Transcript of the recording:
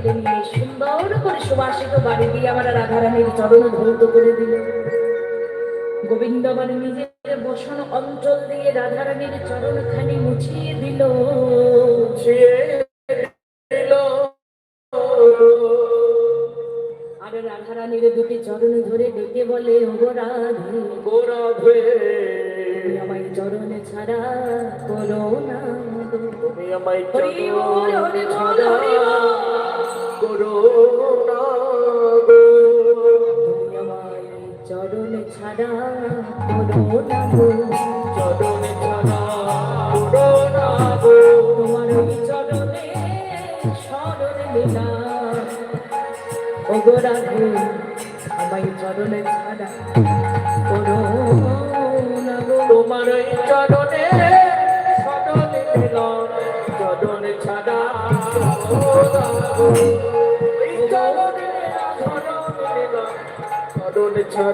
তুলে নিয়ে সুন্দর করে সুবাসিত বাড়ি দিয়ে আমার রাধারানীর চরণ ধৌত করে দিল। গোবিন্দ আমার নিজের বসন অঞ্চল দিয়ে রাধারানীর চরণ খানি মুছিয়ে দিল। আর রাধারানীর দুটি চরণ ধরে ডেকে বলে, ওগো রাধে, গো রাধে, তুমি আমায় চরণে ছাড়া করো না, তুমি আমায় হরি বল, হরি বল, হরি বল। করো না গো। তুমি আমায় চরণে ছাড়া করো না গো, চরণে ছাড়া করো না গো। তোমার ওই চরণে শরণ নিলাম। ওগো রাধে, আমায় চরণে ছাড়া করো না গো। তোমার ওই চরণে শরণে নিলাম, চরণে ছাড়া করো না গো। ওই চরণে শরণে নিলাম, চরণে ছাড়া